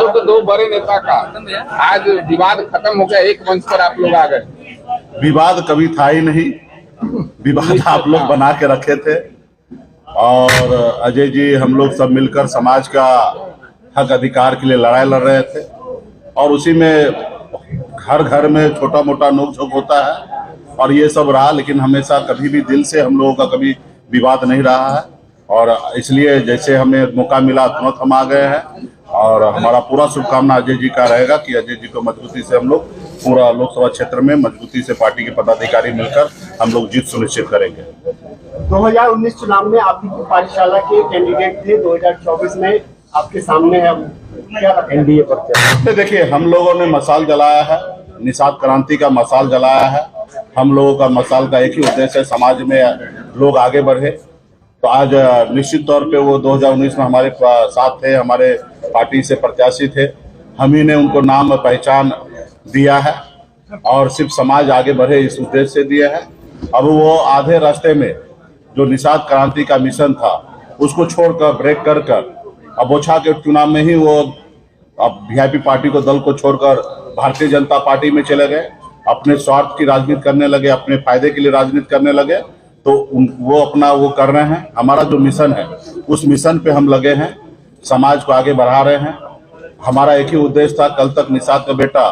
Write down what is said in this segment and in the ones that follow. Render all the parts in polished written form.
लोग तो दो बड़े नेता का आज विवाद खत्म हो गया, एक मंच पर आप लोग आ गए। विवाद कभी था ही नहीं, विवाद आप लोग बना के रखे थे। और अजय जी, हम लोग सब मिलकर समाज का हक अधिकार के लिए लड़ाई लड़ रहे थे, और उसी में हर घर में छोटा मोटा नोक-झोंक होता है और ये सब रहा, लेकिन हमेशा कभी भी दिल से हम लोगों का कभी विवाद नहीं रहा है। और इसलिए जैसे हमें मौका मिला तुरंत हम आ गए हैं, और हमारा पूरा शुभकामना अजय जी का रहेगा कि अजय जी को मजबूती से हम लोग पूरा लोकसभा क्षेत्र में मजबूती से पार्टी के पदाधिकारी मिलकर हम लोग जीत सुनिश्चित करेंगे। 2019 चुनाव में आप ही पाठशाला के कैंडिडेट थे, 2024 में आपके सामने है, क्या एनडीए पर? देखिए, हम लोगों ने मशाल जलाया है, निषाद क्रांति का मशाल जलाया है। हम लोगों का मशाल का एक ही उद्देश्य है, समाज में लोग आगे बढ़े। तो आज निश्चित तौर पे वो 2019 में हमारे साथ थे, हमारे पार्टी से प्रत्याशी थे, हम ही ने उनको नाम पहचान दिया है और सिर्फ समाज आगे बढ़े इस उद्देश्य से दिया है। अब वो आधे रास्ते में जो निषाद क्रांति का मिशन था उसको छोड़कर ब्रेक कर अब ओछा के चुनाव में ही वो अब वीआईपी पार्टी को दल को छोड़कर भारतीय जनता पार्टी में चले गए, अपने स्वार्थ की राजनीति करने लगे, अपने फायदे के लिए राजनीति करने लगे। तो वो अपना वो कर रहे हैं। हमारा जो मिशन है उस मिशन पे हम लगे हैं, समाज को आगे बढ़ा रहे हैं। हमारा एक ही उद्देश्य था, कल तक निषाद का बेटा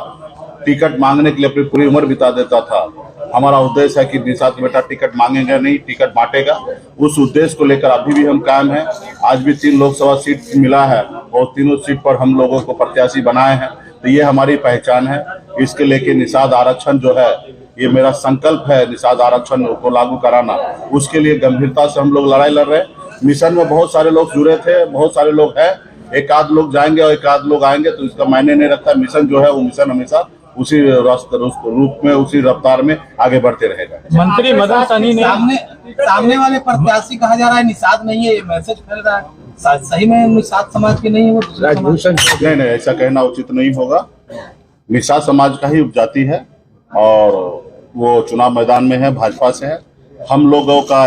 टिकट मांगने के लिए अपनी पूरी उम्र बिता देता था। हमारा उद्देश्य है कि निषाद का बेटा टिकट मांगेगा नहीं, टिकट बांटेगा। उस उद्देश्य को लेकर अभी भी हम कायम हैं। आज भी 3 लोकसभा सीट मिला है और तीनों सीट पर हम लोगों को प्रत्याशी बनाए हैं। तो ये हमारी पहचान है। इसके लेके निषाद आरक्षण जो है, ये मेरा संकल्प है, निषाद आरक्षण को लागू कराना। उसके लिए गंभीरता से हम लोग लड़ाई लड़ रहे हैं। मिशन में बहुत सारे लोग जुड़े थे, बहुत सारे लोग हैं, एक आध लोग जाएंगे और एक आध लोग आएंगे, तो इसका मायने नहीं रखता। मिशन जो है वो मिशन हमेशा उसी रूप में, उसी रफ्तार में आगे बढ़ते रहेगा। मंत्री मदन सहनी ने सामने वाले प्रत्याशी कहा जा रहा है निषाद नहीं है, ये मैसेज फैल रहा है, सही में निषाद समाज के नहीं है वो? नहीं, ऐसा कहना उचित नहीं होगा। निषाद समाज का ही उपजाति है और वो चुनाव मैदान में है, भाजपा से है। हम लोगों का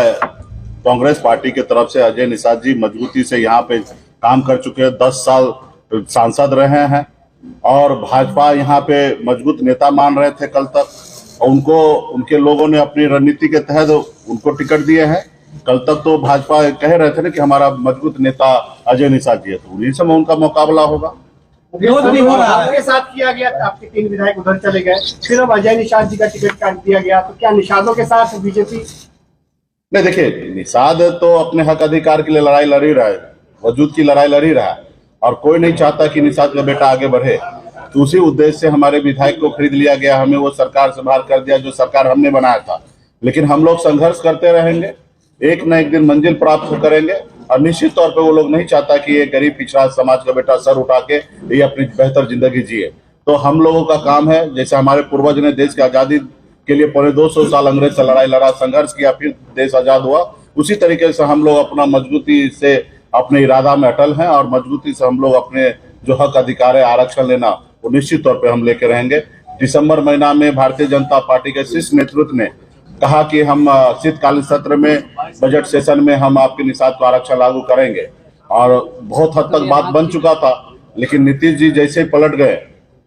कांग्रेस पार्टी की तरफ से अजय निषाद जी मजबूती से यहाँ पे काम कर चुके हैं, 10 साल सांसद रहे हैं और भाजपा यहाँ पे मजबूत नेता मान रहे थे कल तक, और उनको उनके लोगों ने अपनी रणनीति के तहत उनको टिकट दिए हैं। कल तक तो भाजपा कह रहे थे ना कि हमारा मजबूत नेता अजय निषाद जी है, तो उन्हीं समय उनका मुकाबला होगा। विरोध नहीं हो रहा, आपके साथ किया गया, आपके 3 विधायक उधर चले गए, फिर अब अजय निषाद जी का टिकट काट दिया गया, तो क्या निषादों के साथ बीजेपी? नहीं, देखिए, निषाद तो अपने हक अधिकार के लिए लड़ाई लड़ ही रहा है, वजूद की लड़ाई लड़ ही रहा है, और कोई नहीं चाहता कि निषाद का बेटा आगे बढ़े। तो उसी उद्देश्य से हमारे विधायक को खरीद लिया गया, हमें वो सरकार से बाहर कर दिया जो सरकार हमने बनाया था। लेकिन हम लोग संघर्ष करते रहेंगे, एक न एक दिन मंजिल प्राप्त करेंगे, और निश्चित तौर पे वो लोग नहीं चाहता कि ये गरीब पिछड़ा समाज का बेटा सर उठा के ये अपनी बेहतर जिंदगी जिए। तो हम लोगों का काम है, जैसे हमारे पूर्वज ने देश की आजादी के लिए 250 साल अंग्रेज से लड़ाई लड़ा, संघर्ष किया, फिर देश आजाद हुआ, उसी तरीके से हम लोग अपना मजबूती से अपने इरादा में अटल हैं और मजबूती से हम लोग अपने जो हक अधिकार है आरक्षण लेना, वो निश्चित तौर पे हम लेके रहेंगे। दिसंबर महीना में भारतीय जनता पार्टी के शीर्ष नेतृत्व ने कहा कि हम शीतकालीन सत्र में, बजट सेशन में हम आपके निषाद को आरक्षण लागू करेंगे, और बहुत हद तक बात बन चुका था। लेकिन नीतीश जी जैसे ही पलट गए,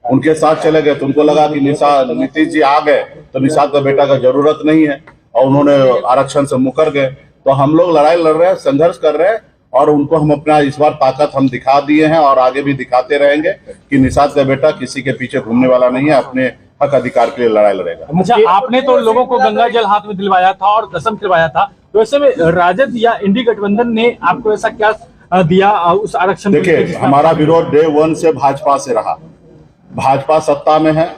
उनके साथ चले गए, तो उनको लगा कि नीतीश जी आ गए तो निषाद का बेटा का जरूरत नहीं है, और उन्होंने आरक्षण से मुकर गए। तो हम लोग लड़ाई लड़ रहे हैं, संघर्ष कर रहे हैं, और उनको हम अपना इस बार ताकत हम दिखा दिए हैं और आगे भी दिखाते रहेंगे कि निषाद का बेटा किसी के पीछे घूमने वाला नहीं है, अपने हक अधिकार के लिए लड़ाई लड़ेगा। अच्छा, आपने तो लोगों को गंगा जल हाथ में दिलवाया था और कसम दिलवाया था, तो ऐसे में राजद या इंडी गठबंधन ने आपको ऐसा क्या दिया उस आरक्षण? देखिए, हमारा विरोध डे 1 से भाजपा से रहा। भाजपा सत्ता में है,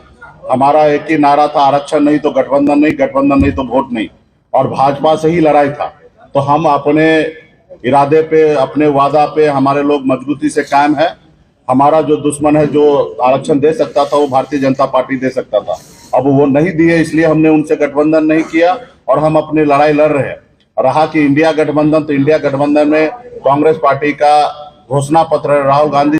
हमारा एक ही नारा था, आरक्षण नहीं तो गठबंधन नहीं, गठबंधन नहीं तो वोट नहीं, और भाजपा से ही लड़ाई था। तो हम अपने इरादे पे, अपने वादा पे हमारे लोग मजबूती से कायम है। हमारा जो दुश्मन है, जो आरक्षण दे सकता था वो भारतीय जनता पार्टी दे सकता था, अब वो नहीं दिए, इसलिए हमने उनसे गठबंधन नहीं किया और हम अपनी लड़ाई लड़ रहे हैं। रहा कि इंडिया गठबंधन, तो इंडिया गठबंधन में कांग्रेस पार्टी का घोषणा पत्र राहुल गांधी